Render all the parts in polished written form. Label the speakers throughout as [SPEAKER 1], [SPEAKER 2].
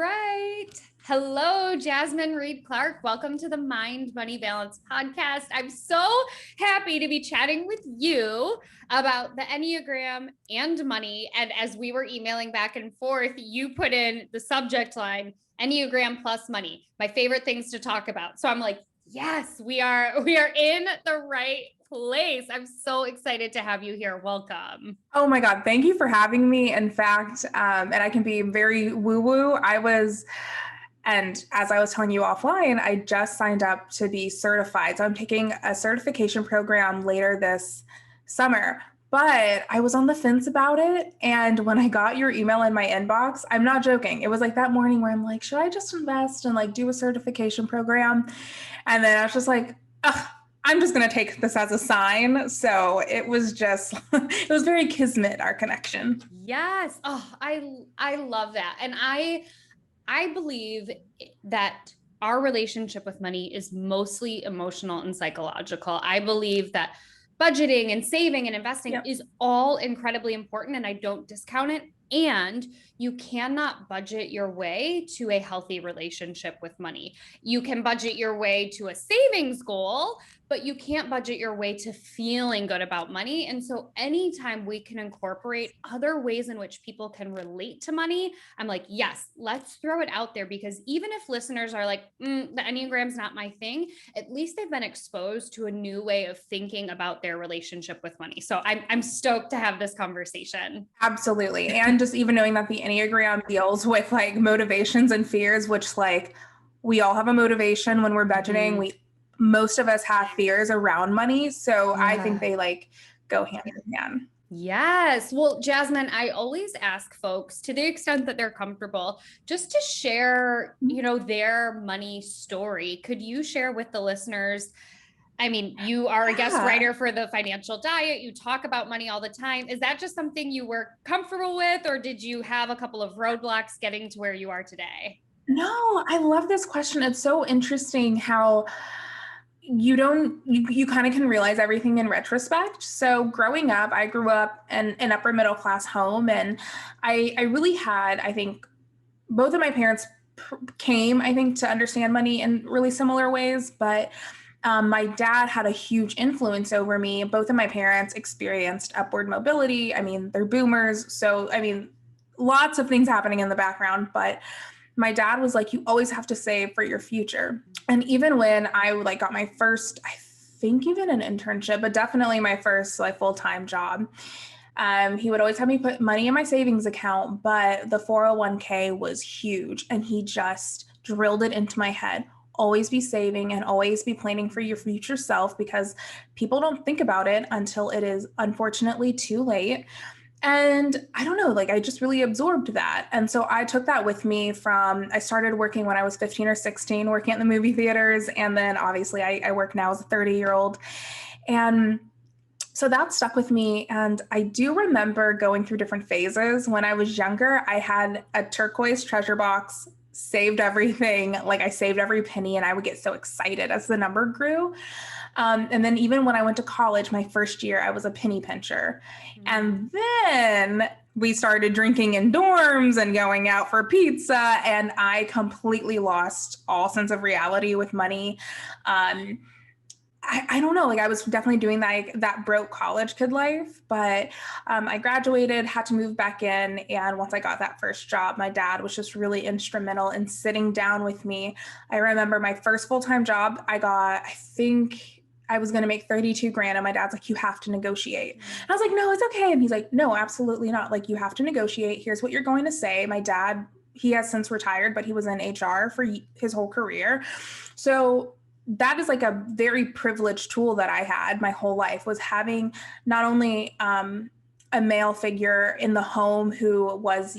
[SPEAKER 1] right. Hello, Jazmine Reed Clark. Welcome to the Mind, Money, Balance podcast. I'm so happy to be chatting with you about the Enneagram and money. And as we were emailing back and forth, you put in the subject line, Enneagram plus money, my favorite things to talk about. So I'm like, yes, we are in the right place. I'm so excited to have you here. Welcome.
[SPEAKER 2] Oh my God. Thank you for having me. In fact, and I can be very woo-woo. And as I was telling you offline, I just signed up to be certified. So I'm taking a certification program later this summer, but I was on the fence about it. And when I got your email in my inbox, I'm not joking. It was like that morning where I'm like, should I just invest and like do a certification program? And then I was just like, ugh, I'm just going to take this as a sign. So it was it was very kismet, our connection.
[SPEAKER 1] Yes. Oh, I love that. And I believe that our relationship with money is mostly emotional and psychological. I believe that budgeting and saving and investing is all incredibly important, and I don't discount it. And you cannot budget your way to a healthy relationship with money. You can budget your way to a savings goal, but you can't budget your way to feeling good about money. And so anytime we can incorporate other ways in which people can relate to money, I'm like, yes, let's throw it out there, because even if listeners are like, the Enneagram's not my thing, at least they've been exposed to a new way of thinking about their relationship with money. So I'm stoked to have this conversation.
[SPEAKER 2] Absolutely. And just even knowing that the Enneagram deals with like motivations and fears, which like we all have a motivation when we're budgeting. Most of us have fears around money. So I think they like go hand in hand.
[SPEAKER 1] Yes. Well, Jazmine, I always ask folks, to the extent that they're comfortable, just to share, their money story. Could you share with the listeners? I mean, you are a guest writer for the Financial Diet. You talk about money all the time. Is that just something you were comfortable with, or did you have a couple of roadblocks getting to where you are today?
[SPEAKER 2] No, I love this question. It's so interesting how you kind of can realize everything in retrospect. So growing up, I grew up in an upper middle class home, and I really had, I think, both of my parents came, I think, to understand money in really similar ways, but my dad had a huge influence over me. Both of my parents experienced upward mobility. I mean, they're boomers. So, I mean, lots of things happening in the background, but my dad was like, you always have to save for your future. And even when I like got my first, I think even an internship, but definitely my first like full-time job, he would always have me put money in my savings account, but the 401k was huge. And he just drilled it into my head. Always be saving and always be planning for your future self, because people don't think about it until it is unfortunately too late. And I don't know, like I just really absorbed that. And so I took that with me I started working when I was 15 or 16, working at the movie theaters. And then obviously I work now as a 30-year-old. And so that stuck with me. And I do remember going through different phases. When I was younger, I had a turquoise treasure box, saved everything. Like I saved every penny, and I would get so excited as the number grew. And then even when I went to college, my first year, I was a penny pincher. And then we started drinking in dorms and going out for pizza, and I completely lost all sense of reality with money. I don't know, like I was definitely doing that broke college kid life, but I graduated, had to move back in. And once I got that first job, my dad was just really instrumental in sitting down with me. I remember my first full-time job, I think I was going to make 32 grand. And my dad's like, you have to negotiate. And I was like, no, it's okay. And he's like, no, absolutely not. Like, you have to negotiate. Here's what you're going to say. My dad, he has since retired, but he was in HR for his whole career. So that is like a very privileged tool that I had my whole life, was having not only a male figure in the home who was,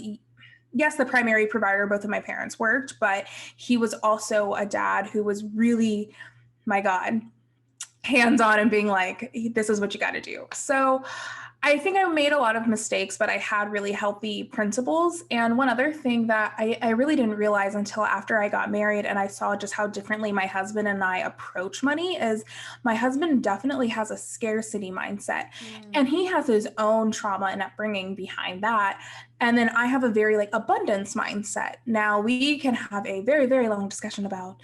[SPEAKER 2] yes, the primary provider. Both of my parents worked, but he was also a dad who was really, my God, hands-on and being like, this is what you got to do. So I think I made a lot of mistakes, but I had really healthy principles. And one other thing that I really didn't realize until after I got married and I saw just how differently my husband and I approach money is my husband definitely has a scarcity mindset, and he has his own trauma and upbringing behind that. And then I have a very like abundance mindset. Now we can have a very, very long discussion about,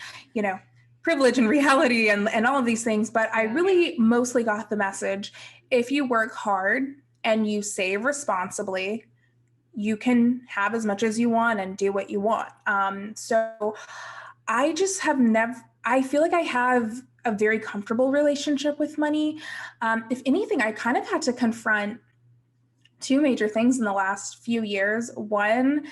[SPEAKER 2] privilege and reality and all of these things. But I really mostly got the message, if you work hard and you save responsibly, you can have as much as you want and do what you want. So I just have I feel like I have a very comfortable relationship with money. If anything, I kind of had to confront two major things in the last few years. One,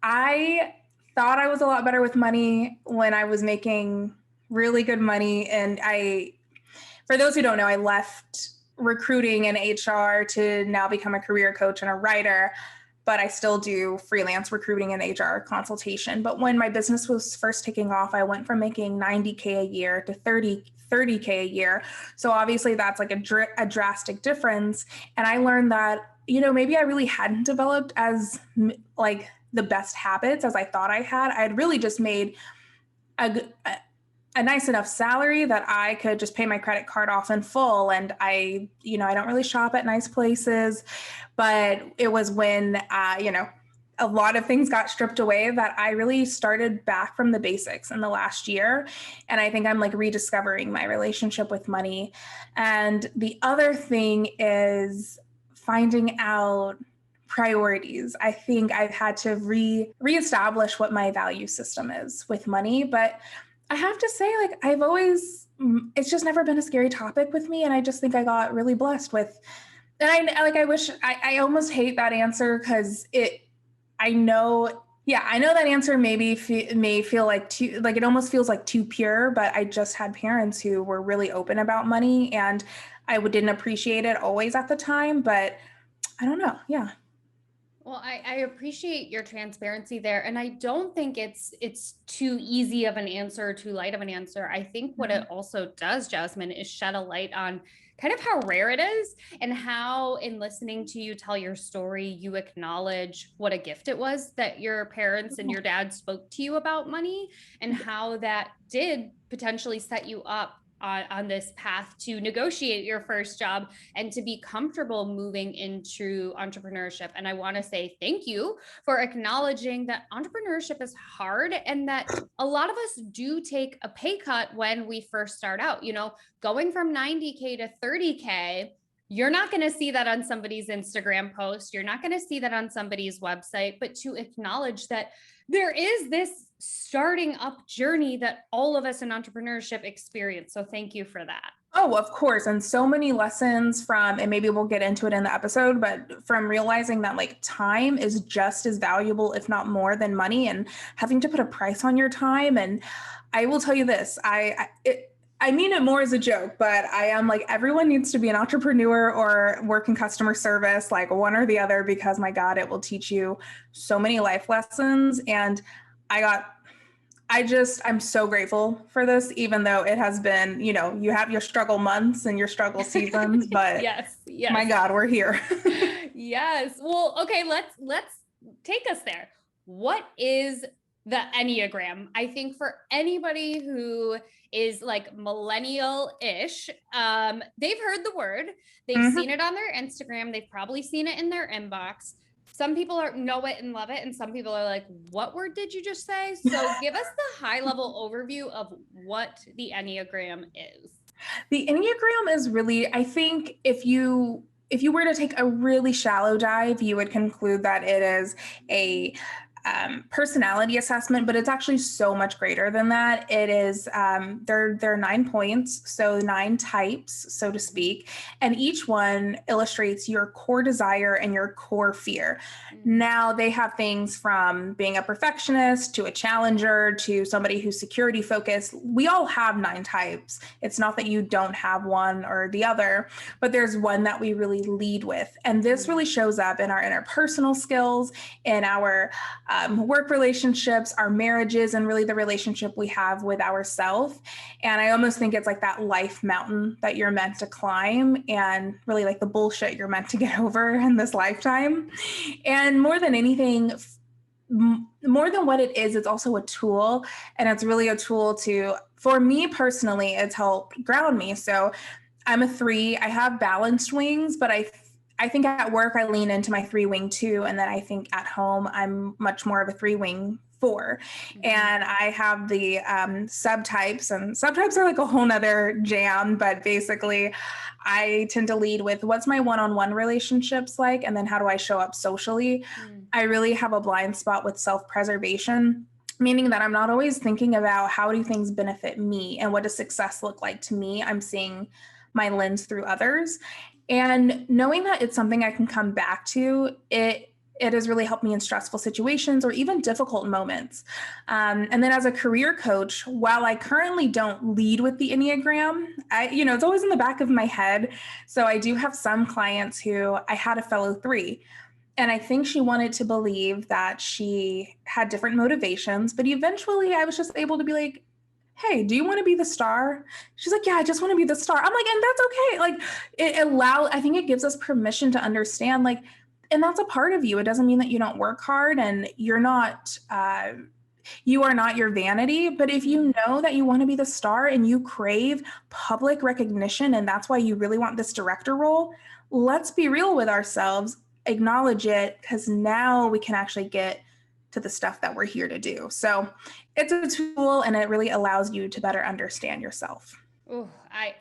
[SPEAKER 2] I thought I was a lot better with money when I was making really good money. And for those who don't know, I left recruiting and HR to now become a career coach and a writer, but I still do freelance recruiting and HR consultation. But when my business was first taking off, I went from making $90K a year to $30K a year. So obviously that's like a drastic difference. And I learned that, maybe I really hadn't developed as like the best habits as I thought I had. I had really just made a nice enough salary that I could just pay my credit card off in full. And I don't really shop at nice places, but it was when, a lot of things got stripped away that I really started back from the basics in the last year. And I think I'm like rediscovering my relationship with money. And the other thing is finding out priorities. I think I've had to reestablish what my value system is with money, but I have to say, like, it's just never been a scary topic with me. And I just think I got really blessed with, and I almost hate that answer because I know that answer may feel like it almost feels like too pure, but I just had parents who were really open about money and I didn't appreciate it always at the time, but I don't know. Yeah.
[SPEAKER 1] Well, I appreciate your transparency there. And I don't think it's too easy of an answer, too light of an answer. I think what it also does, Jazmine, is shed a light on kind of how rare it is and how, in listening to you tell your story, you acknowledge what a gift it was that your parents and your dad spoke to you about money and how that did potentially set you up on this path to negotiate your first job and to be comfortable moving into entrepreneurship. And I want to say thank you for acknowledging that entrepreneurship is hard and that a lot of us do take a pay cut when we first start out. Going from 90K to 30K, you're not going to see that on somebody's Instagram post. You're not going to see that on somebody's website, but to acknowledge that there is this starting up journey that all of us in entrepreneurship experience. So thank you for that.
[SPEAKER 2] Oh, of course. And so many lessons and maybe we'll get into it in the episode, but from realizing that like time is just as valuable, if not more than money, and having to put a price on your time. And I will tell you this, I mean it more as a joke, but I am like, everyone needs to be an entrepreneur or work in customer service, like one or the other, because my God, it will teach you so many life lessons. And I'm so grateful for this, even though it has been, you have your struggle months and your struggle seasons, but
[SPEAKER 1] yes.
[SPEAKER 2] My God, we're here.
[SPEAKER 1] Yes. Well, okay, let's take us there. What is the Enneagram? I think for anybody who is like millennial-ish, they've heard the word, they've seen it on their Instagram, they've probably seen it in their inbox. Some people know it and love it, and some people are like, what word did you just say? So give us the high-level overview of what the Enneagram is.
[SPEAKER 2] The Enneagram is really, I think if you were to take a really shallow dive, you would conclude that it is a personality assessment, but it's actually so much greater than that. It is, there are 9 points, so 9 types, so to speak, and each one illustrates your core desire and your core fear. Now, they have things from being a perfectionist to a challenger to somebody who's security focused. We all have 9 types. It's not that you don't have one or the other, but there's one that we really lead with. And this really shows up in our interpersonal skills, in our work relationships, our marriages, and really the relationship we have with ourselves. And I almost think it's like that life mountain that you're meant to climb and really like the bullshit you're meant to get over in this lifetime. And more than anything, more than what it is, it's also a tool. And it's really a tool for me personally, it's helped ground me. So I'm a 3. I have balanced wings, but I think at work, I lean into my 3-wing 2. And then I think at home, I'm much more of a 3-wing 4. And I have the subtypes, and subtypes are like a whole nother jam. But basically, I tend to lead with what's my one-on-one relationships like, and then how do I show up socially? I really have a blind spot with self-preservation, meaning that I'm not always thinking about how do things benefit me and what does success look like to me. I'm seeing my lens through others. And knowing that it's something I can come back to, it has really helped me in stressful situations or even difficult moments. And then as a career coach, while I currently don't lead with the Enneagram, it's always in the back of my head. So I do have some clients who I had a fellow 3. And I think she wanted to believe that she had different motivations, but eventually I was just able to be like, hey, do you want to be the star? She's like, yeah, I just want to be the star. I'm like, and that's okay. Like I think it gives us permission to understand, like, and that's a part of you. It doesn't mean that you don't work hard and you are not your vanity. But if you know that you want to be the star and you crave public recognition, and that's why you really want this director role, let's be real with ourselves, acknowledge it, because now we can actually get to the stuff that we're here to do. So it's a tool, and it really allows you to better understand yourself.
[SPEAKER 1] Oh,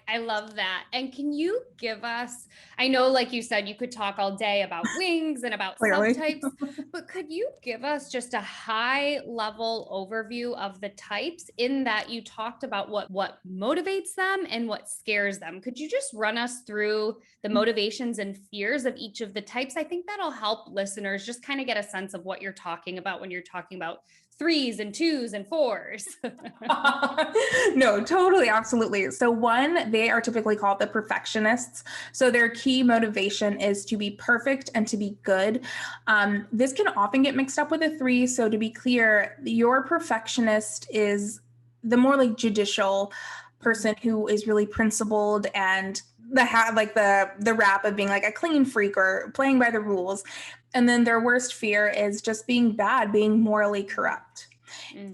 [SPEAKER 1] I love that. And can you give us, I know, like you said, you could talk all day about wings and about subtypes, but could you give us just a high level overview of the types, in that you talked about what motivates them and what scares them? Could you just run us through the motivations and fears of each of the types? I think that'll help listeners just kind of get a sense of what you're talking about when you're talking about 3s and 2s and 4s.
[SPEAKER 2] No, totally. Absolutely. So 1, they are typically called the perfectionists. So their key motivation is to be perfect and to be good. This can often get mixed up with a 3. So to be clear, your perfectionist is the more like judicial person who is really principled and the rap of being like a clean freak or playing by the rules. And then their worst fear is just being bad, being morally corrupt.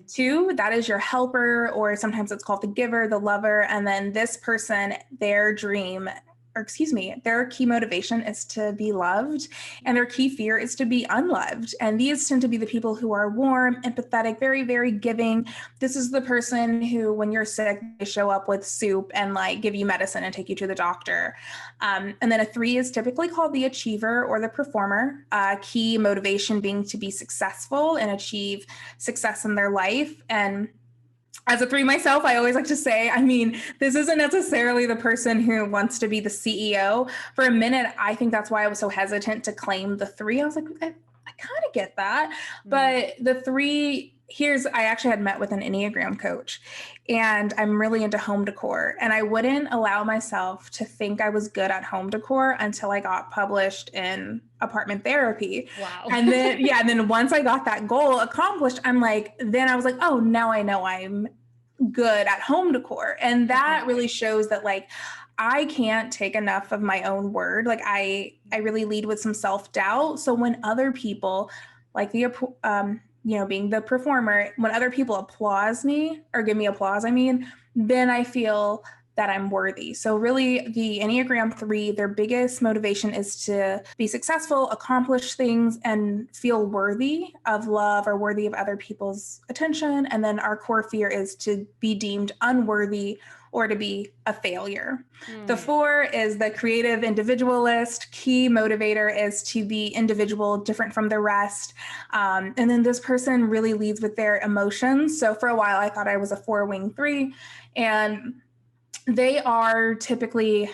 [SPEAKER 2] 2, that is your helper, or sometimes it's called the giver, the lover. And then this person, their key motivation is to be loved, and their key fear is to be unloved. And these tend to be the people who are warm, empathetic, very, very giving. This is the person who, when you're sick, they show up with soup and like give you medicine and take you to the doctor. And then a 3 is typically called the achiever or the performer, key motivation being to be successful and achieve success in their life. And as a 3 myself, I always like to say, this isn't necessarily the person who wants to be the CEO. For a minute, I think that's why I was so hesitant to claim the 3. I was like, I kind of get that. But the 3, I actually had met with an Enneagram coach, and I'm really into home decor. And I wouldn't allow myself to think I was good at home decor until I got published in Apartment Therapy.
[SPEAKER 1] Wow.
[SPEAKER 2] And then once I got that goal accomplished, I was like, oh, now I know I'm good at home decor. And that really shows that like I can't take enough of my own word. Like I really lead with some self-doubt. So when other people, like being the performer, when other people applaud me or give me applause, then I feel that I'm worthy. So really the Enneagram 3, their biggest motivation is to be successful, accomplish things, and feel worthy of love or worthy of other people's attention. And then our core fear is to be deemed unworthy or to be a failure. The 4 is the creative individualist. Key motivator is to be individual, different from the rest. And then this person really leads with their emotions. So for a while, I thought I was a 4-wing 3, and they are typically,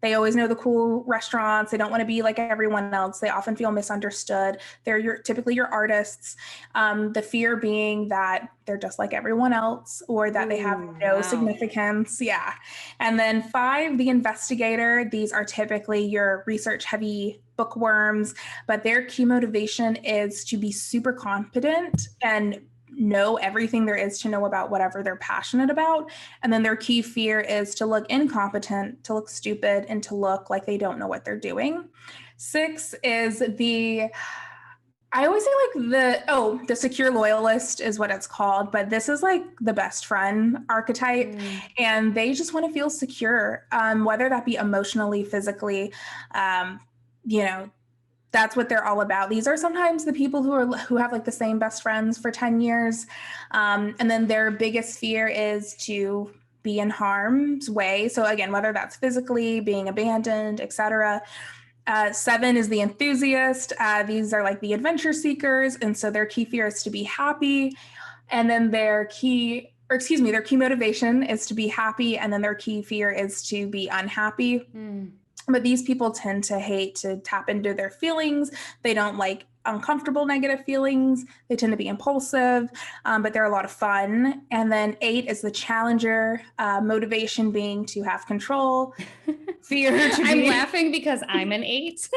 [SPEAKER 2] they always know the cool restaurants. They don't want to be like everyone else. They often feel misunderstood. They're typically your artists. The fear being that they're just like everyone else, or that they have no significance. Yeah. And then 5, the investigator. These are typically your research heavy bookworms, but their key motivation is to be super competent and know everything there is to know about whatever they're passionate about. And then their key fear is to look incompetent, to look stupid, and to look like they don't know what they're doing. 6 is I always say like the secure loyalist is what it's called, but this is like the best friend archetype. And they just want to feel secure, whether that be emotionally, physically, you know, that's what they're all about. These are sometimes the people who have like the same best friends for 10 years. And then their biggest fear is to be in harm's way. So again, whether that's physically, being abandoned, etc. 7 is the enthusiast. These are like the adventure seekers. And so their key fear is to be happy. And then their key motivation is to be happy. And then their key fear is to be unhappy. But these people tend to hate to tap into their feelings. They don't like uncomfortable negative feelings. They tend to be impulsive, but they're a lot of fun. And then 8 is the challenger, motivation being to have control, fear to be...
[SPEAKER 1] I'm laughing because I'm an 8.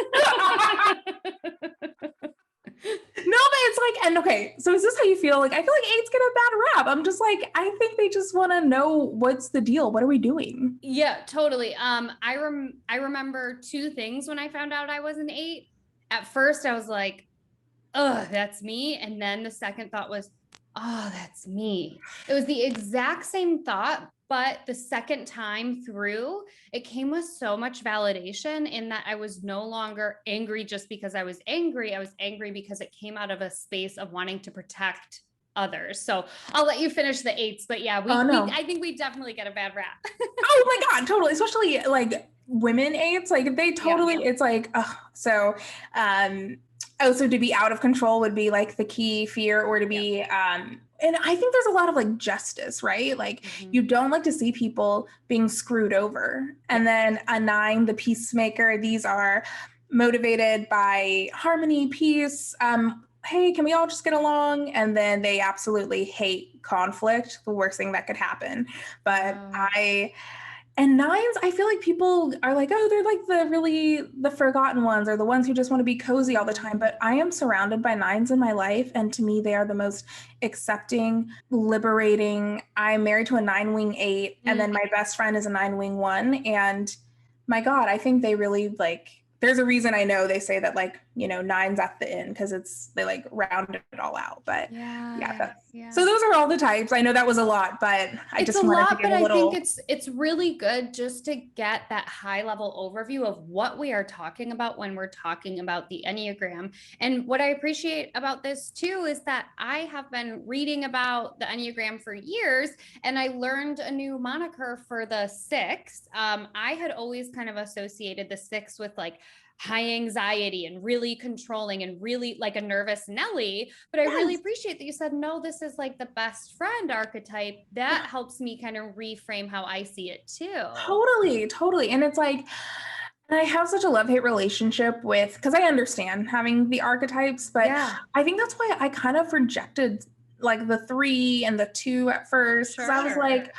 [SPEAKER 2] No, but it's like, and okay, so is this how you feel? Like, I feel like 8s get a bad rap. I'm just like, I think they just want to know what's the deal. What are we doing?
[SPEAKER 1] Yeah, totally. I remember 2 things when I found out I was an 8. At first, I was like, "Oh, that's me," and then the second thought was, "Oh, that's me." It was the exact same thought, but the second time through, it came with so much validation in that I was no longer angry just because I was angry. I was angry because it came out of a space of wanting to protect others. So I'll let you finish the 8s, but yeah, I think we definitely get a bad rap.
[SPEAKER 2] Oh my God, totally. Especially like women 8s, like they totally, it's like, so, so to be out of control would be like the key fear, or to be, and I think there's a lot of like justice, right? Like you don't like to see people being screwed over. And then a 9, the peacemaker, these are motivated by harmony, peace. Hey, can we all just get along? And then they absolutely hate conflict, the worst thing that could happen. But and 9s, I feel like people are like, oh, they're like the forgotten ones, or the ones who just want to be cozy all the time. But I am surrounded by 9s in my life. And to me, they are the most accepting, liberating. I'm married to a 9-wing 8, and then my best friend is a 9-wing 1. And my God, I think they really like, there's a reason I know they say that, like, 9's at the end, because they like round it all out. But so those are all the types. I know that was a lot, but I just wanted to give a little...
[SPEAKER 1] I think it's really good just to get that high level overview of what we are talking about when we're talking about the Enneagram. And what I appreciate about this too is that I have been reading about the Enneagram for years, and I learned a new moniker for the 6. I had always kind of associated the 6 with like high anxiety and really controlling and really like a nervous Nelly. But I really appreciate that you said, no, this is like the best friend archetype. That helps me kind of reframe how I see it too.
[SPEAKER 2] Totally. And it's like, and I have such a love-hate relationship with, because I understand having the archetypes, but I think that's why I kind of rejected like the 3 and the 2 at first. Because I was like,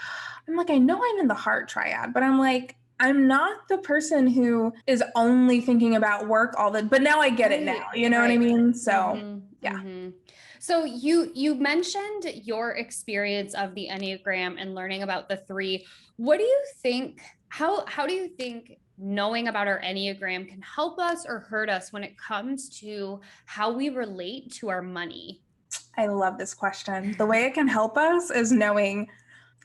[SPEAKER 2] I know I'm in the heart triad, but I'm like, I'm not the person who is only thinking about work but now I get it now. You know what I mean? So,
[SPEAKER 1] So you mentioned your experience of the Enneagram and learning about the 3. What do you think, how do you think knowing about our Enneagram can help us or hurt us when it comes to how we relate to our money?
[SPEAKER 2] I love this question. The way it can help us is knowing,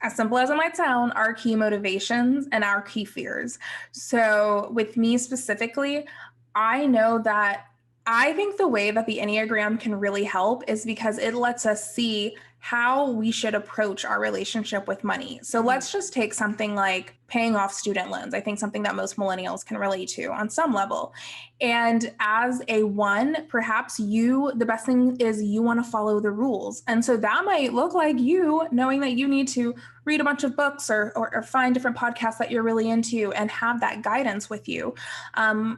[SPEAKER 2] as simple as it might sound, our key motivations and our key fears. So with me specifically, I know that I think the way that the Enneagram can really help is because it lets us see how we should approach our relationship with money. So let's just take something like paying off student loans. I think something that most millennials can relate to on some level. And as a 1, perhaps the best thing is you want to follow the rules. And so that might look like you knowing that you need to read a bunch of books or find different podcasts that you're really into and have that guidance with you.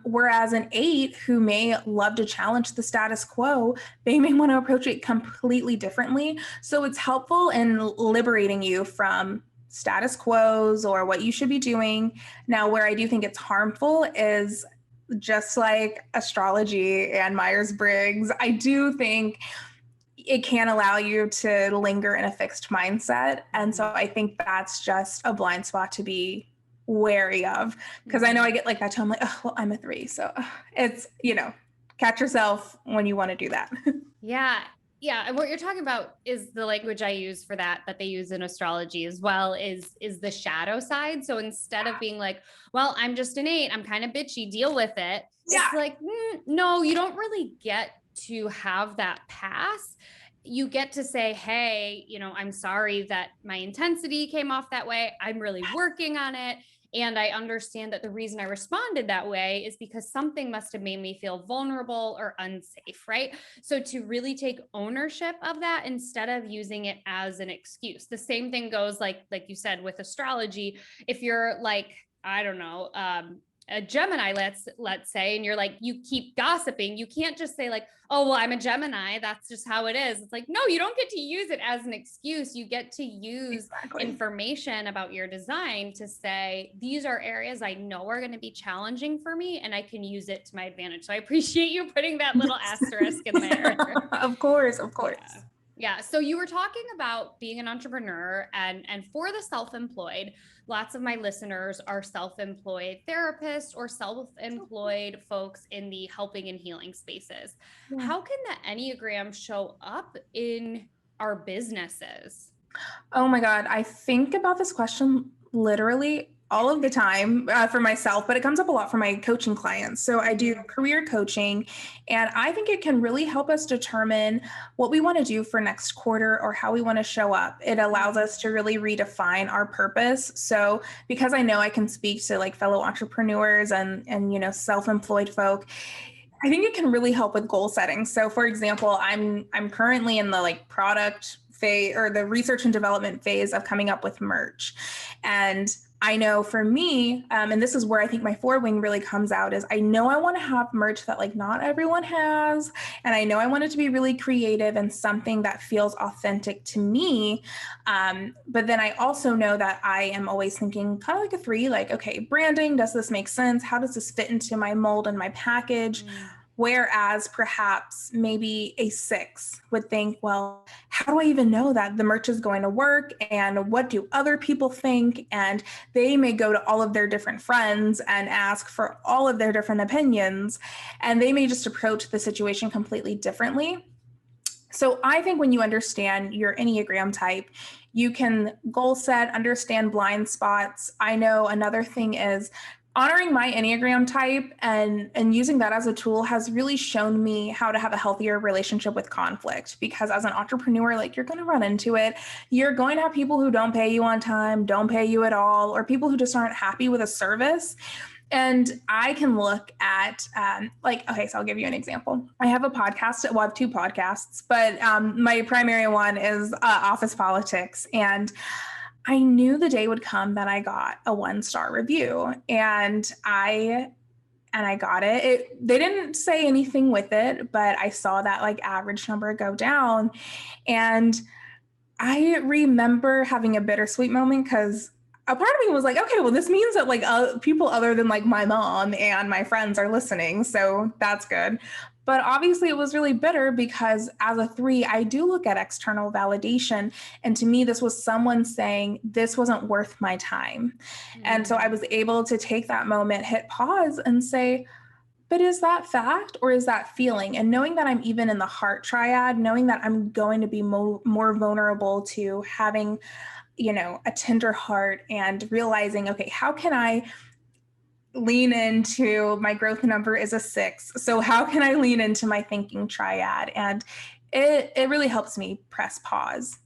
[SPEAKER 2] Whereas an 8 who may love to challenge the status quo, they may want to approach it completely differently. So it's helpful in liberating you from status quos or what you should be doing. Now, where I do think it's harmful is just like astrology and Myers-Briggs. I do think it can allow you to linger in a fixed mindset. And so I think that's just a blind spot to be wary of, because I know I get like that too. I'm like, oh, well, I'm a 3. So it's, catch yourself when you want to do that.
[SPEAKER 1] Yeah. Yeah, and what you're talking about is the language I use for that they use in astrology as well, is the shadow side. So instead of being like, well, I'm just an 8, I'm kind of bitchy, deal with it.
[SPEAKER 2] Yeah.
[SPEAKER 1] It's like, no, you don't really get to have that pass. You get to say, hey, I'm sorry that my intensity came off that way. I'm really working on it. And I understand that the reason I responded that way is because something must have made me feel vulnerable or unsafe, right? So to really take ownership of that instead of using it as an excuse. The same thing goes like you said with astrology. If you're like, I don't know, a Gemini, let's say, and you're like, you keep gossiping, you can't just say like, oh, well, I'm a Gemini, that's just how it is. It's like, no, you don't get to use it as an excuse. You get to use information about your design to say, these are areas I know are going to be challenging for me, and I can use it to my advantage. So I appreciate you putting that little asterisk in there.
[SPEAKER 2] Of course.
[SPEAKER 1] Yeah. So you were talking about being an entrepreneur, and for the self-employed, lots of my listeners are self-employed therapists or self-employed folks in the helping and healing spaces. Yeah. How can the Enneagram show up in our businesses?
[SPEAKER 2] Oh my God. I think about this question literally all of the time for myself, but it comes up a lot for my coaching clients. So I do career coaching, and I think it can really help us determine what we want to do for next quarter or how we want to show up. It allows us to really redefine our purpose. So because I know I can speak to like fellow entrepreneurs and self-employed folk, I think it can really help with goal setting. So for example, I'm currently in the like product phase or the research and development phase of coming up with merch. And I know for me, and this is where I think my 4-wing really comes out, is I know I want to have merch that like not everyone has. And I know I want it to be really creative and something that feels authentic to me. But then I also know that I am always thinking kind of like a 3, like, okay, branding, does this make sense? How does this fit into my mold and my package? Whereas perhaps maybe a 6 would think, well, how do I even know that the merch is going to work? And what do other people think? And they may go to all of their different friends and ask for all of their different opinions. And they may just approach the situation completely differently. So I think when you understand your Enneagram type, you can goal set, understand blind spots. I know another thing is honoring my Enneagram type and using that as a tool has really shown me how to have a healthier relationship with conflict, because as an entrepreneur, like, you're going to run into it. You're going to have people who don't pay you on time, don't pay you at all, or people who just aren't happy with a service. And I can look at okay, so I'll give you an example. I have a podcast. Well, I have 2 podcasts, but my primary one is Office Politics. And I knew the day would come that I got a 1-star review, and I got it. They didn't say anything with it, but I saw that like average number go down. And I remember having a bittersweet moment, because a part of me was like, okay, well, this means that like people other than like my mom and my friends are listening. So that's good. But obviously it was really bitter, because as a 3, I do look at external validation. And to me, this was someone saying this wasn't worth my time. And so I was able to take that moment, hit pause and say, but is that fact or is that feeling? And knowing that I'm even in the heart triad, knowing that I'm going to be more vulnerable to having, a tender heart, and realizing, okay, how can I lean into my growth number is a 6. So how can I lean into my thinking triad? And it really helps me press pause.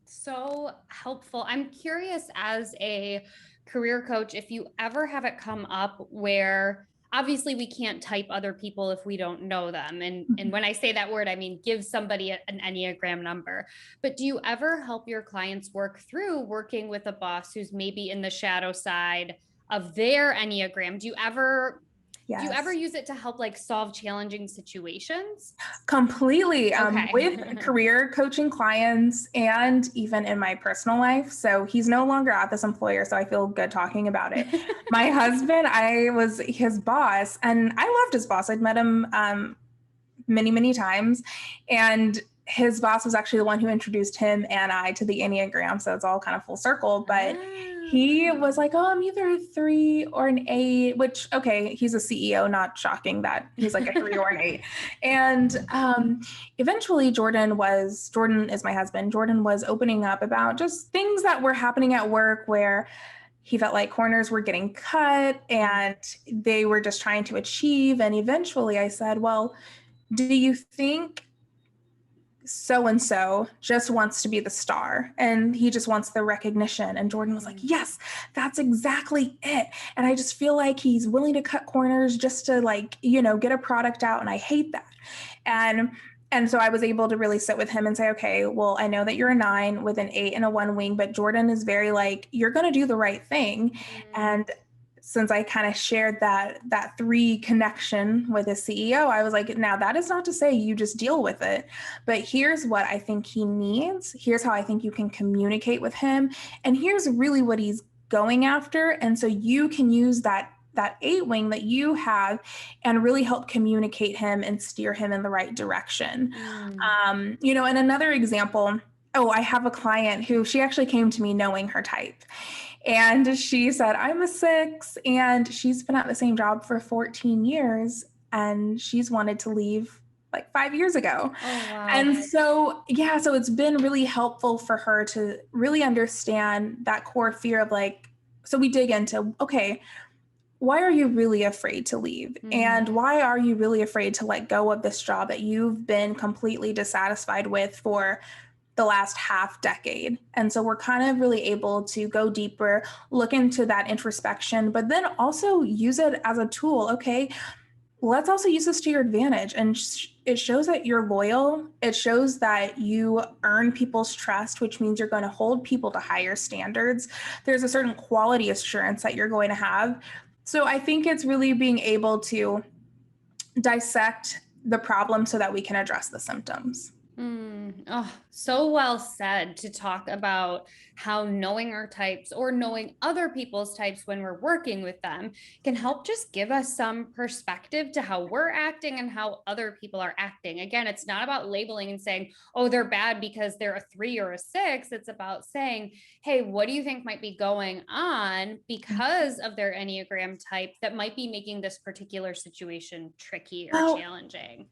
[SPEAKER 1] So helpful. I'm curious, as a career coach, if you ever have it come up where obviously we can't type other people if we don't know them. And when I say that word, I mean, give somebody an Enneagram number. But do you ever help your clients work through working with a boss who's maybe in the shadow side of their Enneagram? Do you ever use it to help like solve challenging situations?
[SPEAKER 2] Completely. With career coaching clients and even in my personal life. So he's no longer at this employer, so I feel good talking about it. My husband, I was his boss, and I loved his boss. I'd met him many, many times. And his boss was actually the one who introduced him and I to the Enneagram. So it's all kind of full circle. But he was like, oh, I'm either a 3 or an 8, which, okay, he's a CEO, not shocking that he's like a 3 or an 8. And eventually Jordan is my husband. Jordan was opening up about just things that were happening at work where he felt like corners were getting cut and they were just trying to achieve. And eventually I said, well, do you think so-and-so just wants to be the star and he just wants the recognition? And Jordan was like, yes, that's exactly it. And I just feel like he's willing to cut corners just to like, get a product out. And I hate that. And so I was able to really sit with him and say, okay, well, I know that you're a 9 with an 8 and a 1 wing, but Jordan is very like, you're going to do the right thing. And since I kind of shared that 3 connection with his CEO, I was like, now that is not to say you just deal with it, but here's what I think he needs. Here's how I think you can communicate with him. And here's really what he's going after. And so you can use that 8 wing that you have and really help communicate him and steer him in the right direction. And another example, I have a client who she actually came to me knowing her type. And she said, I'm a 6, and she's been at the same job for 14 years, and she's wanted to leave like 5 years ago.
[SPEAKER 1] Oh, wow.
[SPEAKER 2] And so, so it's been really helpful for her to really understand that core fear of like, so we dig into, okay, why are you really afraid to leave? And why are you really afraid to let go of this job that you've been completely dissatisfied with for the last half decade? And so we're kind of really able to go deeper, look into that introspection, but then also use it as a tool. Okay, let's also use this to your advantage. And it shows that you're loyal. It shows that you earn people's trust, which means you're going to hold people to higher standards. There's a certain quality assurance that you're going to have. So I think it's really being able to dissect the problem so that we can address the symptoms.
[SPEAKER 1] Oh, so well said, to talk about how knowing our types or knowing other people's types when we're working with them can help just give us some perspective to how we're acting and how other people are acting. Again, it's not about labeling and saying, oh, they're bad because they're a 3 or a 6. It's about saying, hey, what do you think might be going on because of their Enneagram type that might be making this particular situation tricky or challenging?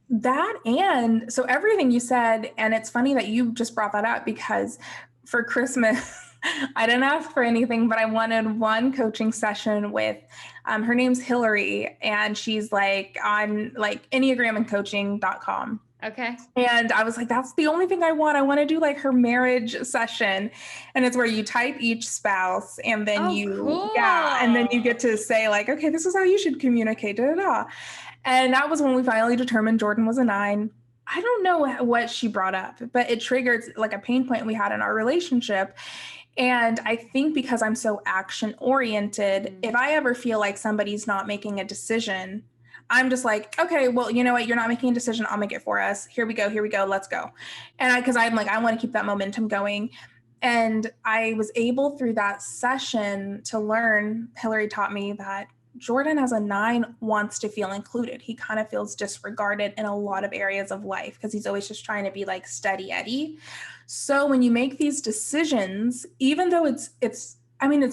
[SPEAKER 2] And so everything you said, and it's funny that you just brought that up because for Christmas, I didn't ask for anything, but I wanted one coaching session with, her name's Hillary, and she's like on like enneagramandcoaching.com.
[SPEAKER 1] Okay.
[SPEAKER 2] And I was like, that's the only thing I want. I want to do like her marriage session. And it's where you type each spouse and then
[SPEAKER 1] cool.
[SPEAKER 2] And then you get to say like, okay, this is how you should communicate, da, da, da. And that was when we finally determined Jordan was a 9. I don't know what she brought up, but it triggered like a pain point we had in our relationship. And I think because I'm so action oriented, if I ever feel like somebody's not making a decision, I'm just like, okay, well, you know what? You're not making a decision. I'll make it for us. Here we go. Let's go. And because I'm like, I want to keep that momentum going. And I was able through that session to learn, Hillary taught me that Jordan as a 9 wants to feel included. He kind of feels disregarded in a lot of areas of life because he's always just trying to be like steady Eddie. So when you make these decisions, even though it's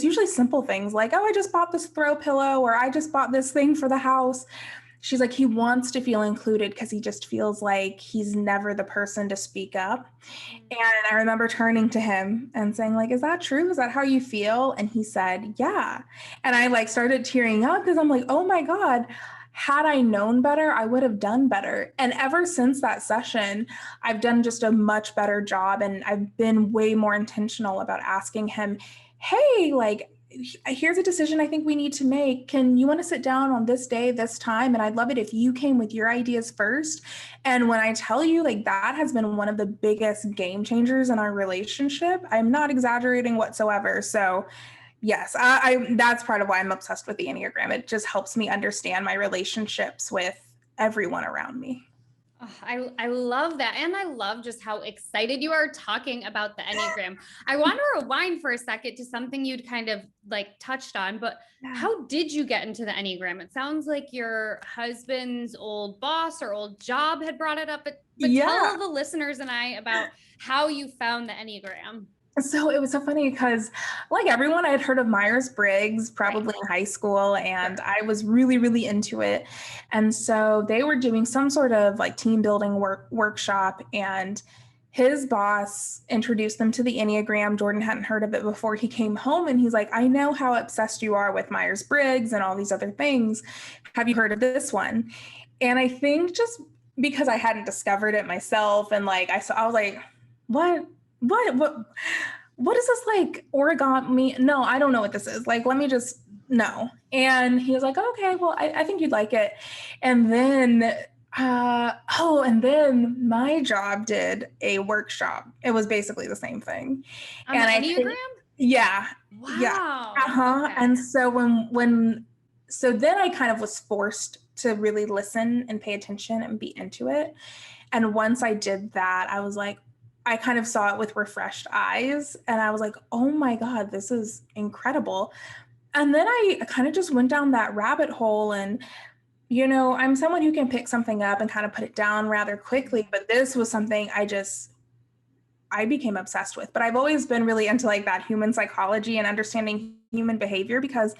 [SPEAKER 2] usually simple things like, oh, I just bought this throw pillow or I just bought this thing for the house. She's like, he wants to feel included because he just feels like he's never the person to speak up. And I remember turning to him and saying like, is that true? Is that how you feel? And he said, yeah. And I like started tearing up because I'm like, oh my God, had I known better, I would have done better. And ever since that session, I've done just a much better job. And I've been way more intentional about asking him, hey, like, here's a decision I think we need to make. Can you want to sit down on this day, this time? And I'd love it if you came with your ideas first. And when I tell you, like, that has been one of the biggest game changers in our relationship. I'm not exaggerating whatsoever. So yes, I that's part of why I'm obsessed with the Enneagram. It just helps me understand my relationships with everyone around me.
[SPEAKER 1] Oh, I love that. And I love just how excited you are talking about the Enneagram. I want to rewind for a second to something you'd kind of like touched on, but
[SPEAKER 2] Yeah.
[SPEAKER 1] how did you get into the Enneagram? It sounds like your husband's old boss or old job had brought it up, but
[SPEAKER 2] Yeah.
[SPEAKER 1] tell the listeners and I about how you found the Enneagram.
[SPEAKER 2] So it was so funny because, like everyone, I had heard of Myers-Briggs
[SPEAKER 1] Right.
[SPEAKER 2] probably in high school, and
[SPEAKER 1] Sure.
[SPEAKER 2] I was really, really into it. And so they were doing some sort of like team building workshop, and his boss introduced them to the Enneagram. Jordan hadn't heard of it before. He came home and he's like, I know how obsessed you are with Myers-Briggs and all these other things. Have you heard of this one? And I think just because I hadn't discovered it myself, and like I was like, what? What what is this, like origami? No, I don't know what this is. Like, let me just no. And he was like, okay, well, I think you'd like it. And then and then my job did a workshop. It was basically the same thing.
[SPEAKER 1] On the
[SPEAKER 2] And I think,
[SPEAKER 1] Enneagram?
[SPEAKER 2] yeah, yeah.
[SPEAKER 1] Wow.
[SPEAKER 2] And
[SPEAKER 1] Okay.
[SPEAKER 2] so so then I kind of was forced to really listen and pay attention and be into it. And once I did that, I was like, I kind of saw it with refreshed eyes and I was like, oh my God, this is incredible. And then I kind of just went down that rabbit hole. And, I'm someone who can pick something up and kind of put it down rather quickly. But this was something I became obsessed with. But I've always been really into like that human psychology and understanding human behavior because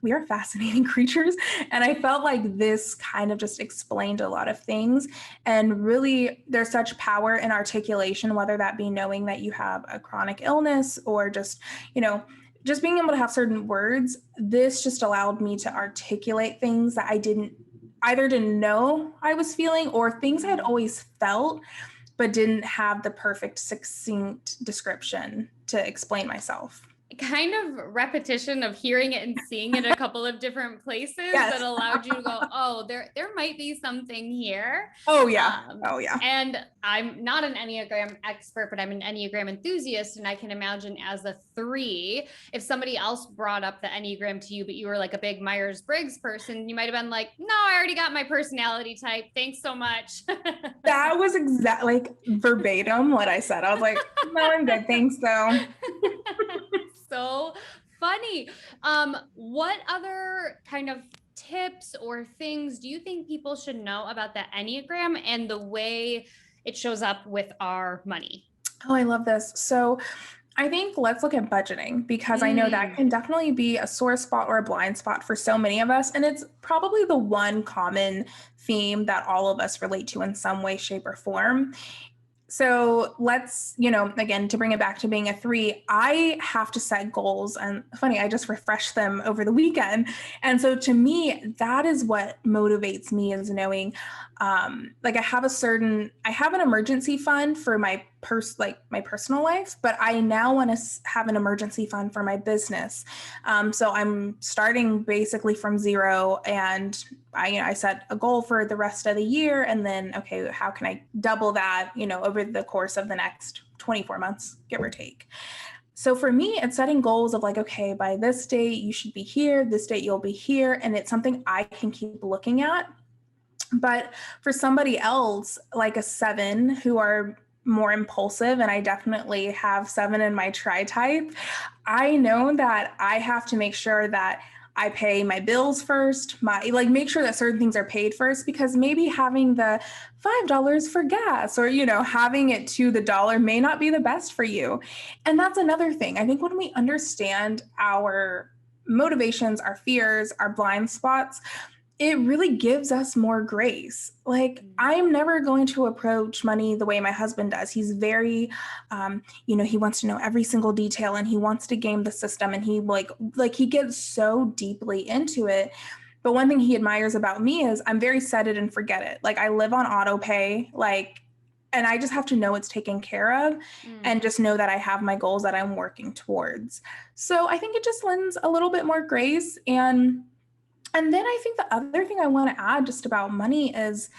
[SPEAKER 2] we are fascinating creatures. And I felt like this kind of just explained a lot of things. And really, there's such power in articulation, whether that be knowing that you have a chronic illness or just being able to have certain words. This just allowed me to articulate things that I didn't know I was feeling, or things I had always felt but didn't have the perfect succinct description to explain myself.
[SPEAKER 1] Kind of repetition of hearing it and seeing it a couple of different places that
[SPEAKER 2] Yes.
[SPEAKER 1] allowed you to go, oh, there might be something here.
[SPEAKER 2] Oh yeah.
[SPEAKER 1] Um,
[SPEAKER 2] Oh yeah.
[SPEAKER 1] and I'm not an Enneagram expert, but I'm an Enneagram enthusiast. And I can imagine as a 3, if somebody else brought up the Enneagram to you, but you were like a big Myers-Briggs person, you might have been like, no, I already got my personality type. Thanks so much.
[SPEAKER 2] That was exactly like verbatim what I said. I was like, no, I'm good. Thanks though.
[SPEAKER 1] So funny. What other kind of tips or things do you think people should know about the Enneagram and the way it shows up with our money?
[SPEAKER 2] Oh, I love this. So I think let's look at budgeting because I know that
[SPEAKER 1] Mm,
[SPEAKER 2] can definitely be a sore spot or a blind spot for so many of us. And it's probably the one common theme that all of us relate to in some way, shape, or form. So let's, again, to bring it back to being a 3, I have to set goals. And funny, I just refreshed them over the weekend. And so to me, that is what motivates me, is knowing, like I have an emergency fund for my my personal life, but I now want to have an emergency fund for my business. So I'm starting basically from zero, and I set a goal for the rest of the year, and then, okay, how can I double that, over the course of the next 24 months, give or take. So for me, it's setting goals of like, okay, by this date, you should be here, this date, you'll be here. And it's something I can keep looking at. But for somebody else, like a 7 who are more impulsive, and I definitely have 7 in my tri type, I know that I have to make sure that I pay my bills first, make sure that certain things are paid first, because maybe having the $5 for gas or, having it to the dollar may not be the best for you. And that's another thing. I think when we understand our motivations, our fears, our blind spots, it really gives us more grace. Like, I'm never going to approach money the way my husband does. He's very, he wants to know every single detail, and he wants to game the system, and he he gets so deeply into it. But one thing he admires about me is I'm very set it and forget it. Like, I live on auto pay, and I just have to know it's taken care of, and
[SPEAKER 1] mm.
[SPEAKER 2] just know that I have my goals that I'm working towards. So I think it just lends a little bit more grace. And then I think the other thing I want to add just about money is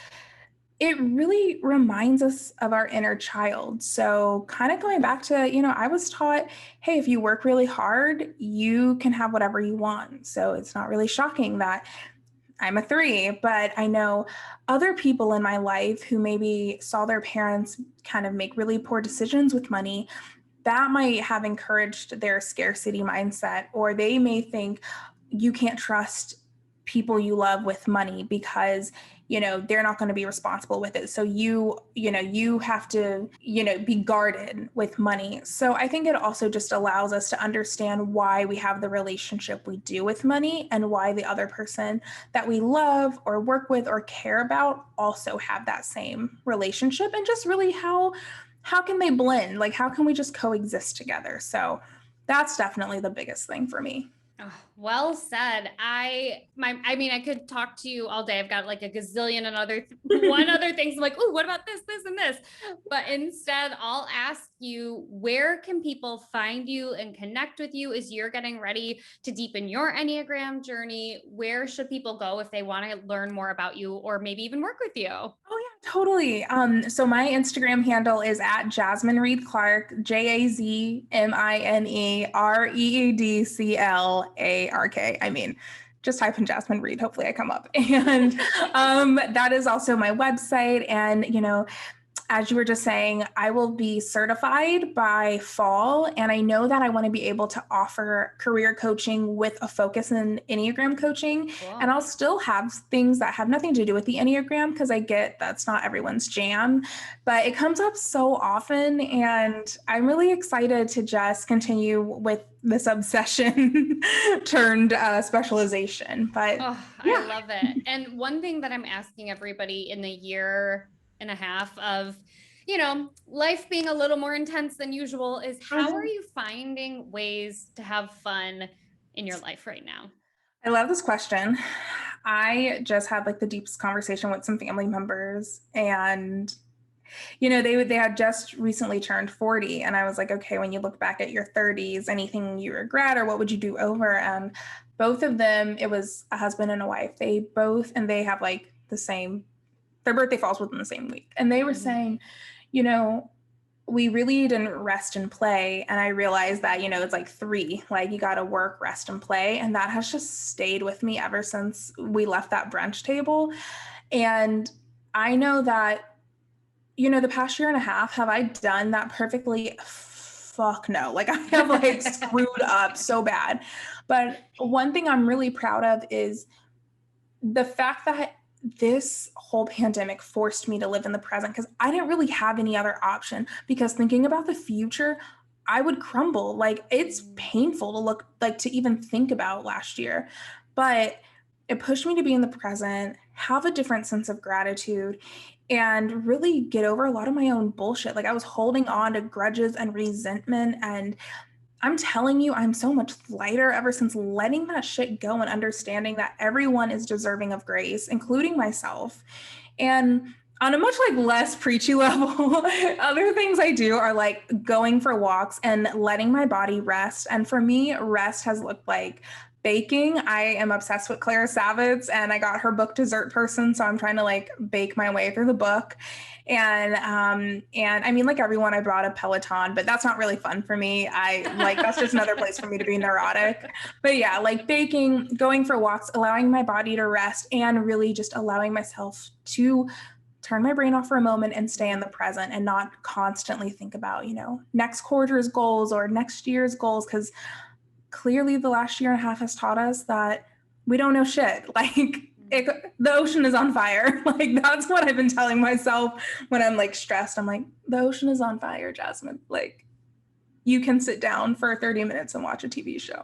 [SPEAKER 2] it really reminds us of our inner child. So, kind of going back to, I was taught, hey, if you work really hard, you can have whatever you want. So, it's not really shocking that I'm a 3, but I know other people in my life who maybe saw their parents kind of make really poor decisions with money that might have encouraged their scarcity mindset, or they may think you can't trust people you love with money because they're not going to be responsible with it, so you have to be guarded with money. So I think it also just allows us to understand why we have the relationship we do with money, and why the other person that we love or work with or care about also have that same relationship, and just really how can they blend? Like, how can we just coexist together? So that's definitely the biggest thing for me.
[SPEAKER 1] Oh, well said. I mean, I could talk to you all day. I've got like a gazillion and other things. I'm like, oh, what about this, this, and this? But instead, I'll ask you, where can people find you and connect with you as you're getting ready to deepen your Enneagram journey? Where should people go if they want to learn more about you, or maybe even work with you?
[SPEAKER 2] Oh yeah, totally. So my Instagram handle is at Jazmine Reed Clark, JazmineReedClark. I mean, just type in Jazmine Reed. Hopefully I come up. And that is also my website. And, as you were just saying, I will be certified by fall. And I know that I want to be able to offer career coaching with a focus in Enneagram coaching.
[SPEAKER 1] Cool.
[SPEAKER 2] And I'll still have things that have nothing to do with the Enneagram, because I get that's not everyone's jam, but it comes up so often. And I'm really excited to just continue with this obsession turned specialization. But
[SPEAKER 1] yeah. I love it. And one thing that I'm asking everybody in the year and a half of life being a little more intense than usual is, how are you finding ways to have fun in your life right now?
[SPEAKER 2] I love this question. I just had like the deepest conversation with some family members, and they had just recently turned 40, and I was like, okay, when you look back at your 30s, anything you regret, or what would you do over? And both of them, it was a husband and a wife. They have like the same, their birthday falls within the same week. And they were saying, we really didn't rest and play. And I realized that, it's like 3, like you got to work, rest, and play. And that has just stayed with me ever since we left that brunch table. And I know that, the past year and a half, have I done that perfectly? Fuck no. Like, I have like screwed up so bad. But one thing I'm really proud of is the fact that this whole pandemic forced me to live in the present, because I didn't really have any other option, because thinking about the future, I would crumble. Like, it's painful to even think about last year, but it pushed me to be in the present, have a different sense of gratitude, and really get over a lot of my own bullshit. Like, I was holding on to grudges and resentment, and I'm telling you, I'm so much lighter ever since letting that shit go and understanding that everyone is deserving of grace, including myself. And on a much like less preachy level, other things I do are like going for walks and letting my body rest. And for me, rest has looked like baking. I am obsessed with Clara Savitz, and I got her book Dessert Person, so I'm trying to like bake my way through the book. And I mean, like everyone, I brought a Peloton, but that's not really fun for me. That's just another place for me to be neurotic. But yeah, like baking, going for walks, allowing my body to rest, and really just allowing myself to turn my brain off for a moment and stay in the present, and not constantly think about, next quarter's goals or next year's goals, because clearly the last year and a half has taught us that we don't know shit. Like, the ocean is on fire. Like, that's what I've been telling myself when I'm like stressed. I'm like, the ocean is on fire, Jazmine. Like, you can sit down for 30 minutes and watch a TV show.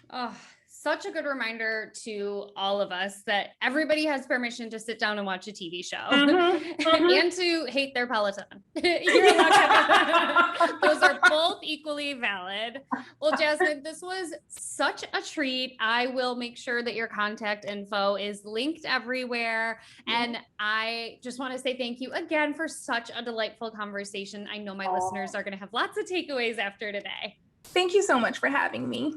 [SPEAKER 1] Oh, such a good reminder to all of us that everybody has permission to sit down and watch a TV show and to hate their Peloton. You're allowed to. Those are both equally valid. Well, Jazmine, this was such a treat. I will make sure that your contact info is linked everywhere. And I just want to say thank you again for such a delightful conversation. I know my listeners are going to have lots of takeaways after today.
[SPEAKER 2] Thank you so much for having me.